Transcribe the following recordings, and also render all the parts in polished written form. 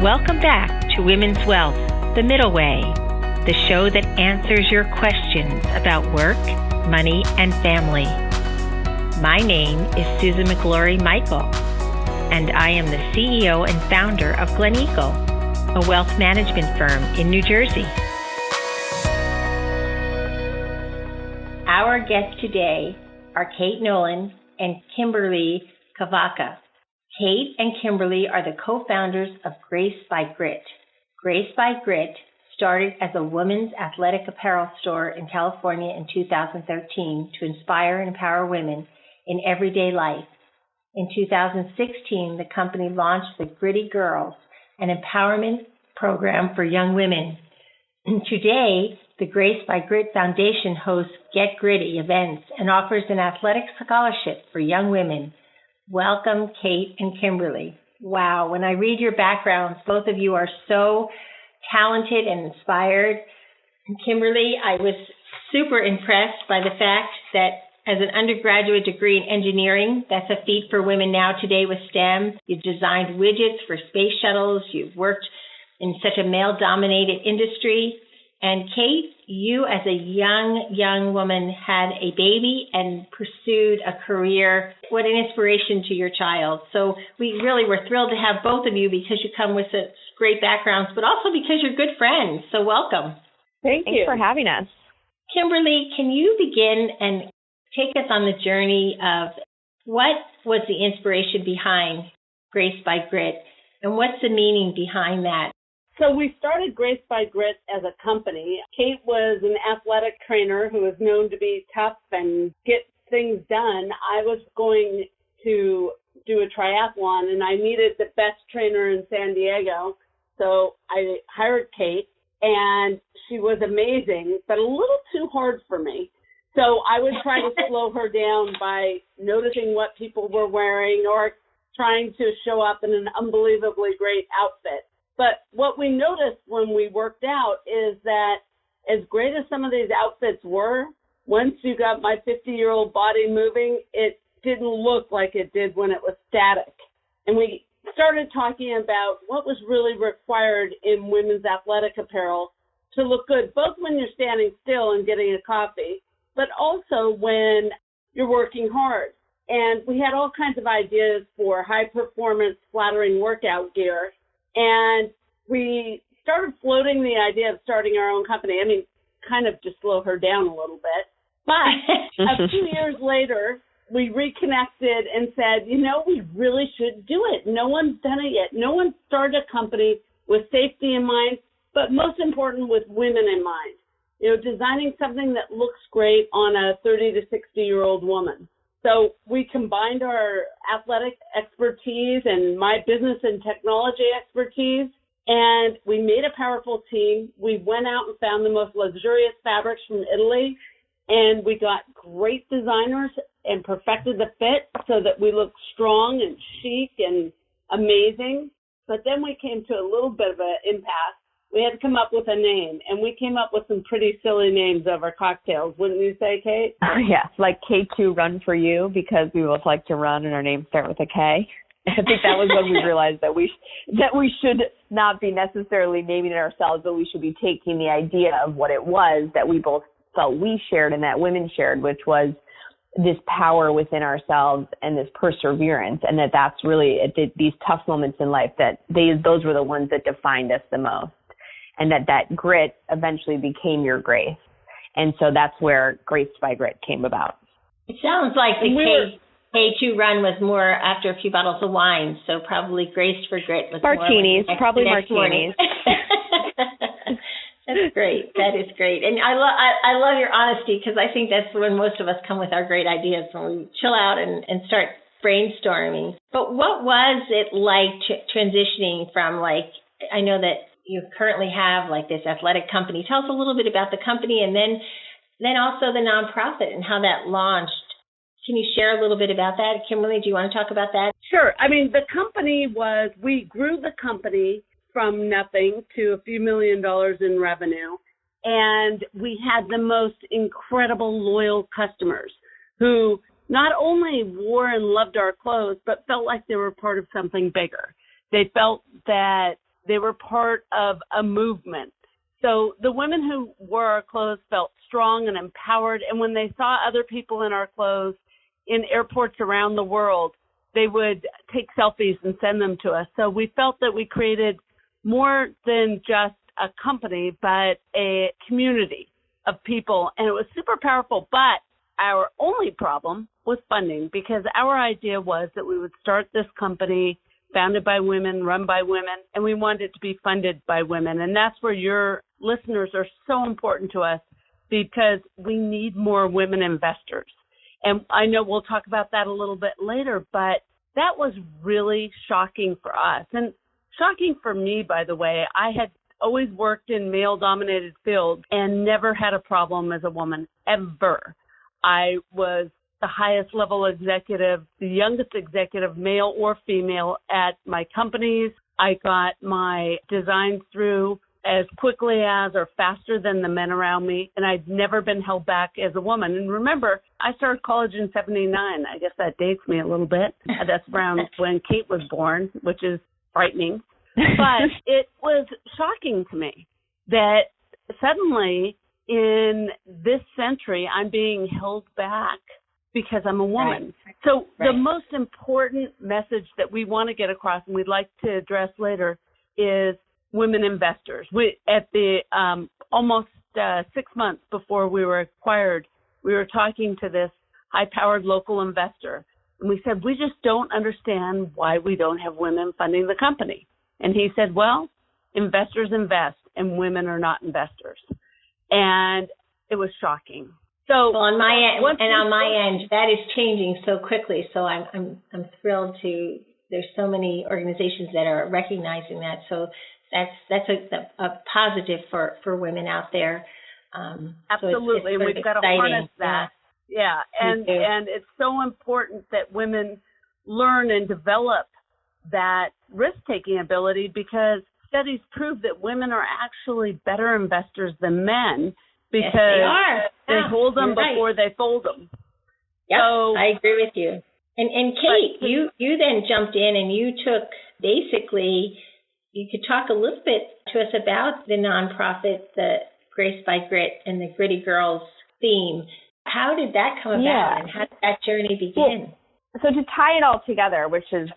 Welcome back to Women's Wealth, The Middle Way, the show that answers your questions about work, money, and family. My name is Susan McGlory Michel, and I am the CEO and founder of Glen Eagle, a wealth management firm in New Jersey. Our guests today are Kate Nowlan and Kimberly Caccavo. Kate and Kimberly are the co-founders of GRACEDBYGRIT. GRACEDBYGRIT started as a women's athletic apparel store in California in 2013 to inspire and empower women in everyday life. In 2016, the company launched the GrittyGirls, an empowerment program for young women. Today, the GRACEDBYGRIT Foundation hosts GetGritty events and offers an athletic scholarship for young women. Welcome, Kate and Kimberly. Wow, when I read your backgrounds, both of you are so talented and inspired. And Kimberly, I was super impressed by the fact that as an undergraduate degree in engineering, that's a feat for women now today with STEM. You've designed widgets for space shuttles. You've worked in such a male-dominated industry. And Kate, you as a young woman had a baby and pursued a career. What an inspiration to your child. So we really were thrilled to have both of you because you come with such great backgrounds, but also because you're good friends. So welcome. Thanks for having us. Kimberly, can you begin and take us on the journey of what was the inspiration behind GRACEDBYGRIT and what's the meaning behind that? So we started GRACEDBYGRIT as a company. Kate was an athletic trainer who was known to be tough and get things done. I was going to do a triathlon, and I needed the best trainer in San Diego. So I hired Kate, and she was amazing, but a little too hard for me. So I would try to slow her down by noticing what people were wearing or trying to show up in an unbelievably great outfit. But what we noticed when we worked out is that as great as some of these outfits were, once you got my 50-year-old body moving, it didn't look like it did when it was static. And we started talking about what was really required in women's athletic apparel to look good, both when you're standing still and getting a coffee, but also when you're working hard. And we had all kinds of ideas for high-performance, flattering workout gear. And we started floating the idea of starting our own company. I mean, kind of to slow her down a little bit. But a few years later, we reconnected and said, we really should do it. No one's done it yet. No one started a company with safety in mind, but most important, with women in mind. Designing something that looks great on a 30 to 60-year-old woman. So we combined our athletic expertise and my business and technology expertise, and we made a powerful team. We went out and found the most luxurious fabrics from Italy, and we got great designers and perfected the fit so that we looked strong and chic and amazing. But then we came to a little bit of an impasse. We had to come up with a name, and we came up with some pretty silly names over cocktails. Wouldn't you say, Kate? Yeah, like K2 Run for You, because we both like to run and our names start with a K. I think that was when we realized that we should not be necessarily naming it ourselves, but we should be taking the idea of what it was that we both felt we shared and that women shared, which was this power within ourselves and this perseverance, and that's really these tough moments in life those were the ones that defined us the most. And that grit eventually became your grace. And so that's where GRACEDBYGRIT came about. It sounds like the K2 run was more after a few bottles of wine, so probably Graced for Grit was martinis, more like probably martinis. That's great. That is great. And I love your honesty, because I think that's when most of us come with our great ideas, when we chill out and start brainstorming. But what was it like transitioning from, I know that you currently have this athletic company. Tell us a little bit about the company and then also the nonprofit and how that launched. Can you share a little bit about that? Kimberly, do you want to talk about that? Sure. I mean, we grew the company from nothing to a few $1 million in revenue. And we had the most incredible loyal customers who not only wore and loved our clothes, but felt like they were part of something bigger. They felt that They were part of a movement. So the women who wore our clothes felt strong and empowered. And when they saw other people in our clothes in airports around the world, they would take selfies and send them to us. So we felt that we created more than just a company, but a community of people. And it was super powerful. But our only problem was funding, because our idea was that we would start this company founded by women, run by women, and we wanted it to be funded by women. And that's where your listeners are so important to us, because we need more women investors. And I know we'll talk about that a little bit later, but that was really shocking for us. And shocking for me, by the way. I had always worked in male-dominated fields and never had a problem as a woman, ever. I was the highest level executive, the youngest executive, male or female, at my companies. I got my designs through as quickly as or faster than the men around me, and I'd never been held back as a woman. And remember, I started college in 79. I guess that dates me a little bit. That's around when Kate was born, which is frightening. But it was shocking to me that suddenly in this century I'm being held back because I'm a woman. Right. So the most important message that we want to get across, and we'd like to address later, is women investors. We, at the almost 6 months before we were acquired, we were talking to this high-powered local investor, and we said, we just don't understand why we don't have women funding the company. And he said, well, investors invest, and women are not investors. And it was shocking. So well, on my end, that is changing so quickly. So I'm thrilled to. There's so many organizations that are recognizing that. So that's a positive for women out there. Absolutely, so we've got to harness that. Yeah, and it's so important that women learn and develop that risk-taking ability, because studies prove that women are actually better investors than men, because yes, they hold them before they fold them. Yep, so, I agree with you. And Kate, you then jumped in and you took, basically, you could talk a little bit to us about the nonprofit, the Grace by Grit and the GrittyGirls theme. How did that come about, and how did that journey begin? Well, so to tie it all together, which is,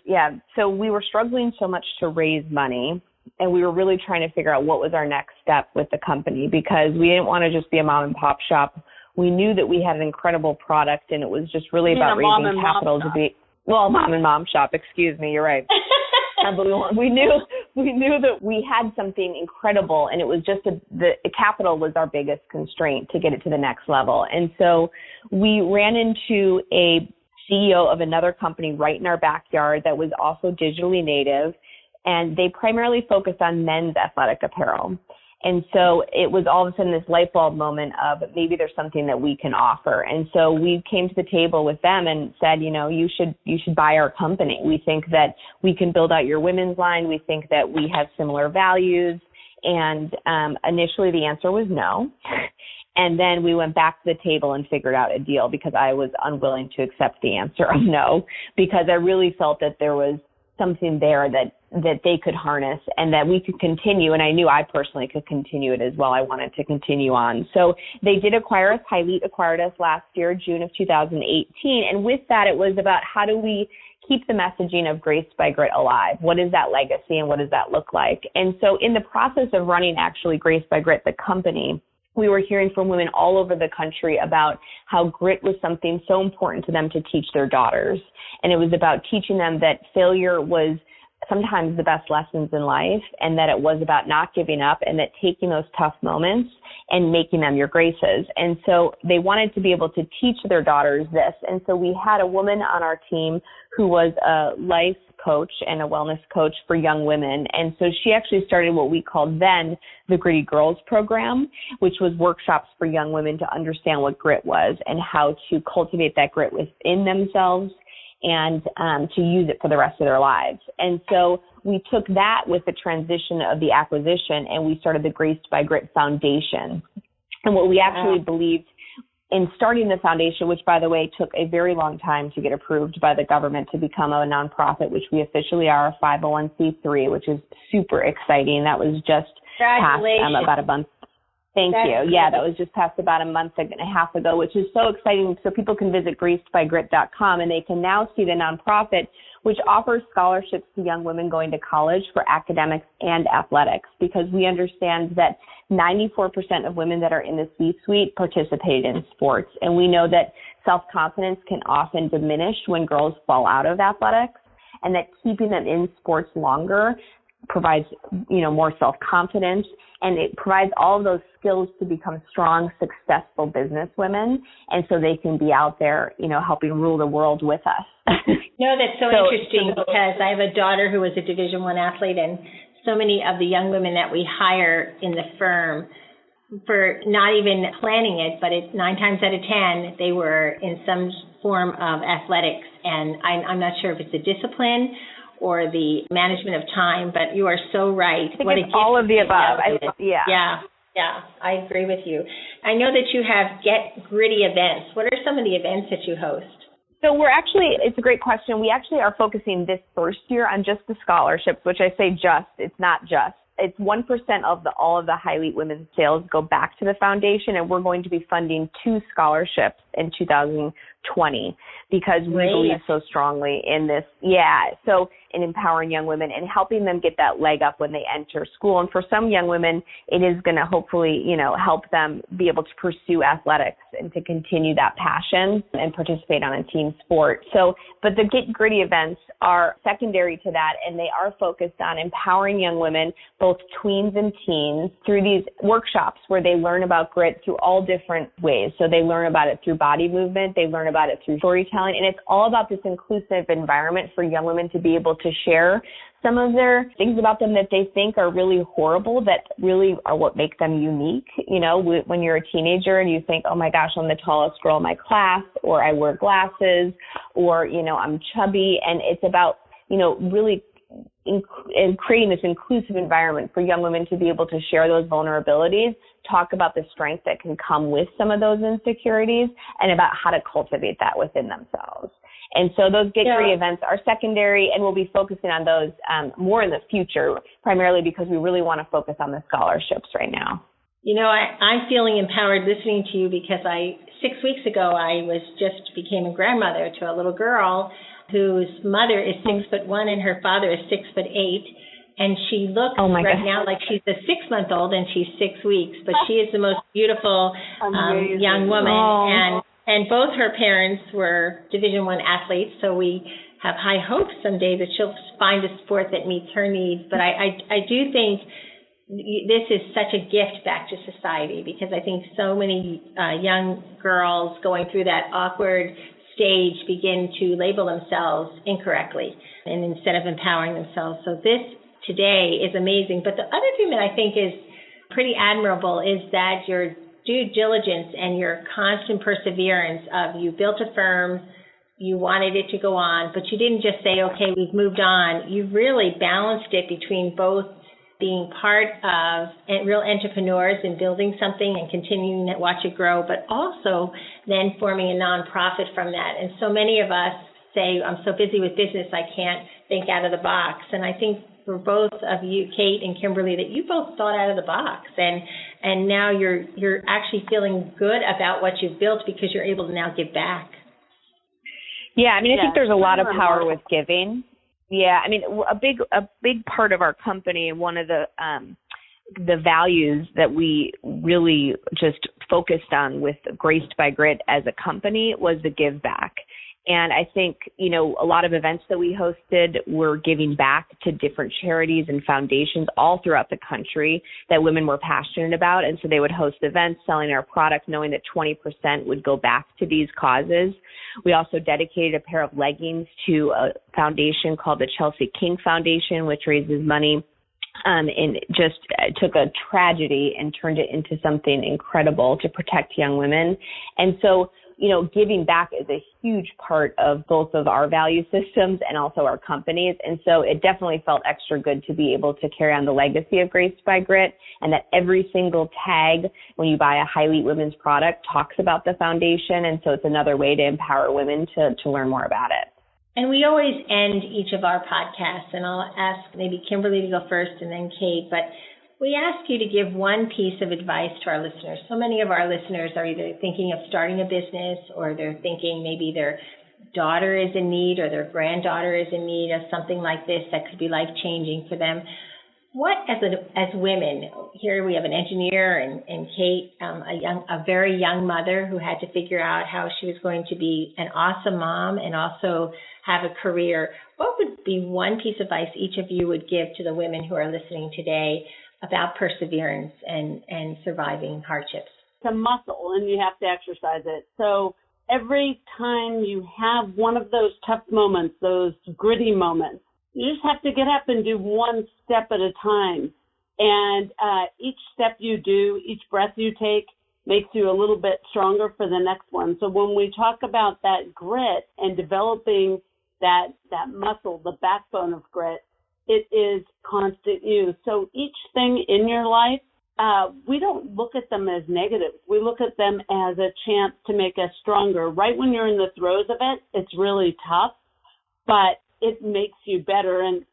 so we were struggling so much to raise money, and we were really trying to figure out what was our next step with the company, because we didn't want to just be a mom and pop shop. We knew that we had an incredible product, and it was just really about raising capital to be, mom and mom shop, excuse me, you're right. But we knew that we had something incredible, and it was just the capital was our biggest constraint to get it to the next level. And so we ran into a CEO of another company right in our backyard that was also digitally native, and they primarily focused on men's athletic apparel. And so it was all of a sudden this light bulb moment of maybe there's something that we can offer. And so we came to the table with them and said, you should buy our company. We think that we can build out your women's line. We think that we have similar values. And initially the answer was no. And then we went back to the table and figured out a deal, because I was unwilling to accept the answer of no, because I really felt that there was something there that they could harness and that we could continue. And I knew I personally could continue it as well. I wanted to continue on. So they did acquire us. Hilete acquired us last year, June of 2018. And with that, it was about how do we keep the messaging of Grace by Grit alive? What is that legacy and what does that look like? And so in the process of running actually Grace by Grit, the company, we were hearing from women all over the country about how grit was something so important to them to teach their daughters. And it was about teaching them that failure was sometimes the best lessons in life, and that it was about not giving up, and that taking those tough moments and making them your graces. And so they wanted to be able to teach their daughters this. And so we had a woman on our team who was a life coach and a wellness coach for young women. And so she actually started what we called then the GrittyGirls program, which was workshops for young women to understand what grit was and how to cultivate that grit within themselves and to use it for the rest of their lives. And so we took that with the transition of the acquisition, and we started the Grace by Grit Foundation. And what we actually believed in starting the foundation, which, by the way, took a very long time to get approved by the government to become a nonprofit, which we officially are, a 501c3, which is super exciting. That was just passed about a month. Thank you. Yeah, that was just passed about a month and a half ago, which is so exciting. So people can visit GRACEDBYGRIT.com, and they can now see the nonprofit, which offers scholarships to young women going to college for academics and athletics, because we understand that 94% of women that are in the C-suite participate in sports. And we know that self-confidence can often diminish when girls fall out of athletics, and that keeping them in sports longer provides, more self-confidence, and it provides all of those skills to become strong, successful business women, and so they can be out there, helping rule the world with us. No, that's so interesting, because I have a daughter who was a Division I athlete, and so many of the young women that we hire in the firm, for not even planning it, but 9 times out of 10, they were in some form of athletics, and I'm not sure if it's the discipline or the management of time, but you are so right. I think it's all of the above. Yeah, I agree with you. I know that you have GetGritty events. What are some of the events that you host? So it's a great question. We actually are focusing this first year on just the scholarships, which I say it's not just. It's 1% of all of the High Elite Women's sales go back to the foundation, and we're going to be funding 2 scholarships in 2020 because we believe so strongly in this. Yeah, so in empowering young women and helping them get that leg up when they enter school. And for some young women, it is going to hopefully, help them be able to pursue athletics and to continue that passion and participate on a team sport. But the GetGritty events are secondary to that, and they are focused on empowering young women, both tweens and teens, through these workshops where they learn about grit through all different ways. So they learn about it through body movement, they learn about it through storytelling, and it's all about this inclusive environment for young women to be able to share some of their things about them that they think are really horrible that really are what make them unique. When you're a teenager and you think, oh my gosh, I'm the tallest girl in my class, or I wear glasses, or, I'm chubby. And it's about, really in creating this inclusive environment for young women to be able to share those vulnerabilities, talk about the strength that can come with some of those insecurities, and about how to cultivate that within themselves. And so those GetGritty events are secondary, and we'll be focusing on those more in the future, primarily because we really want to focus on the scholarships right now. I'm feeling empowered listening to you, because 6 weeks ago, I became a grandmother to a little girl whose mother is 6'1" and her father is 6'8", and she looks now like she's a 6-month-old and she's 6 weeks, but she is the most beautiful young woman, and both her parents were Division I athletes, so we have high hopes someday that she'll find a sport that meets her needs. But I do think this is such a gift back to society, because I think so many young girls going through that awkward stage begin to label themselves incorrectly, and instead of empowering themselves. So this today is amazing. But the other thing that I think is pretty admirable is that your due diligence and your constant perseverance of, you built a firm, you wanted it to go on, but you didn't just say, okay, we've moved on. You really balanced it between both being part of real entrepreneurs and building something and continuing to watch it grow, but also then forming a nonprofit from that. And so many of us say, I'm so busy with business, I can't think out of the box. And I think for both of you, Kate and Kimberly, that you both thought out of the box. And now you're actually feeling good about what you've built, because you're able to now give back. Yeah, I think there's a lot of power with giving. Yeah, a big part of our company, and one of the values that we really just focused on with Graced by Grit as a company was the give back. And I think, a lot of events that we hosted were giving back to different charities and foundations all throughout the country that women were passionate about. And so they would host events selling our product, knowing that 20% would go back to these causes. We also dedicated a pair of leggings to a foundation called the Chelsea King Foundation, which raises money and just took a tragedy and turned it into something incredible to protect young women. And so, giving back is a huge part of both of our value systems and also our companies. And so it definitely felt extra good to be able to carry on the legacy of Graced by Grit, and that every single tag when you buy a High Elite Women's product talks about the foundation. And so it's another way to empower women to learn more about it. And we always end each of our podcasts, and I'll ask maybe Kimberly to go first and then Kate, but we ask you to give one piece of advice to our listeners. So many of our listeners are either thinking of starting a business, or they're thinking maybe their daughter is in need or their granddaughter is in need of something like this that could be life-changing for them. What, as women, here we have an engineer and Kate, a very young mother who had to figure out how she was going to be an awesome mom and also have a career. What would be one piece of advice each of you would give to the women who are listening today about perseverance and surviving hardships? It's a muscle, and you have to exercise it. So every time you have one of those tough moments, those gritty moments, you just have to get up and do one step at a time. And each step you do, each breath you take, makes you a little bit stronger for the next one. So when we talk about that grit and developing that muscle, the backbone of grit, it is constant use. So each thing in your life, we don't look at them as negatives. We look at them as a chance to make us stronger. Right when you're in the throes of it, it's really tough, but it makes you better. And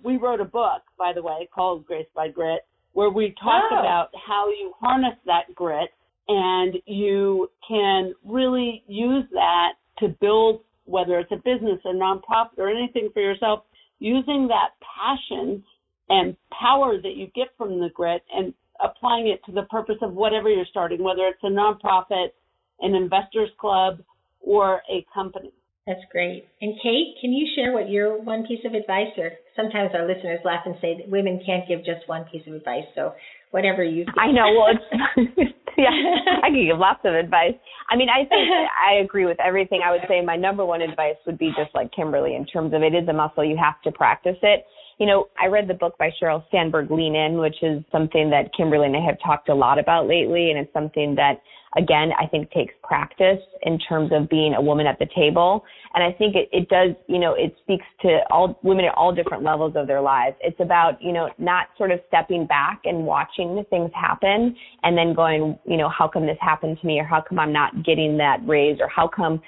we wrote a book, by the way, called Graced by Grit, where we talk about how you harness that grit, and you can really use that to build, whether it's a business, a nonprofit, or anything for yourself, using that passion and power that you get from the grit and applying it to the purpose of whatever you're starting, whether it's a nonprofit, an investors club, or a company. That's great. And Kate, can you share what your one piece of advice, or sometimes our listeners laugh and say that women can't give just one piece of advice, so whatever you think. I know. Well, yeah, I can give lots of advice. I mean, I think I agree with everything. I would say my number one advice would be just like Kimberly, in terms of it is a muscle. You have to practice it. I read the book by Sheryl Sandberg, Lean In, which is something that Kimberly and I have talked a lot about lately. And it's something that, again, I think takes practice in terms of being a woman at the table. And I think it does, it speaks to all women at all different levels of their lives. It's about, not sort of stepping back and watching things happen and then going, how come this happened to me, or how come I'm not getting that raise, or how come,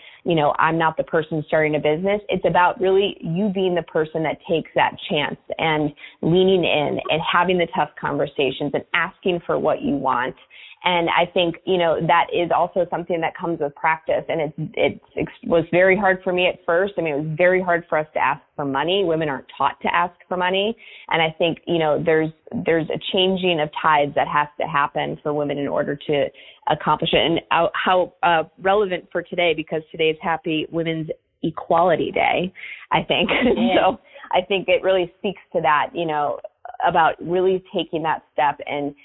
I'm not the person starting a business. It's about really you being the person that takes that chance and leaning in and having the tough conversations and asking for what you want. And I think, that is also something that comes with practice. And it was very hard for me at first. I mean, it was very hard for us to ask for money. Women aren't taught to ask for money. And I think, there's a changing of tides that has to happen for women in order to accomplish it. And how relevant for today, because today is Happy Women's Equality Day, I think. Yeah. So I think it really speaks to that, about really taking that step and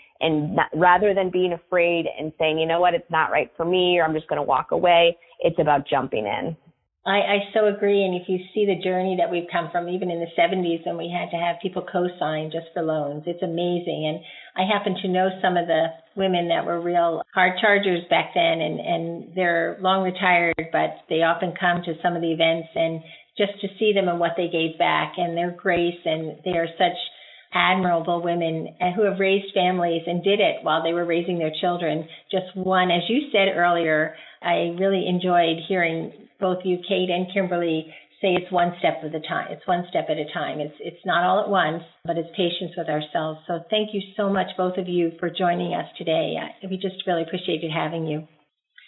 not, rather than being afraid and saying, you know what, it's not right for me, or I'm just going to walk away. It's about jumping in. I so agree. And if you see the journey that we've come from, even in the 70s when we had to have people co-sign just for loans, it's amazing. And I happen to know some of the women that were real hard chargers back then, and they're long retired, but they often come to some of the events, and just to see them and what they gave back and their grace, and they are such admirable women who have raised families and did it while they were raising their children. Just one, as you said earlier, I really enjoyed hearing both you, Kate and Kimberly, say it's one step at a time. It's one step at a time. It's not all at once, but it's patience with ourselves. So thank you so much, both of you, for joining us today. We just really appreciated having you.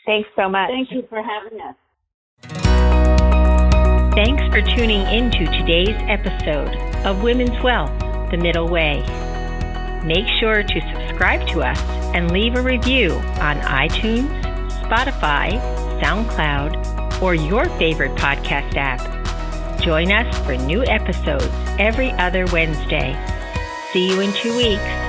Thanks so much. Thank you for having us. Thanks for tuning into today's episode of Women's Wealth, The Middle Way. Make sure to subscribe to us and leave a review on iTunes, Spotify, SoundCloud, or your favorite podcast app. Join us for new episodes every other Wednesday. See you in 2 weeks.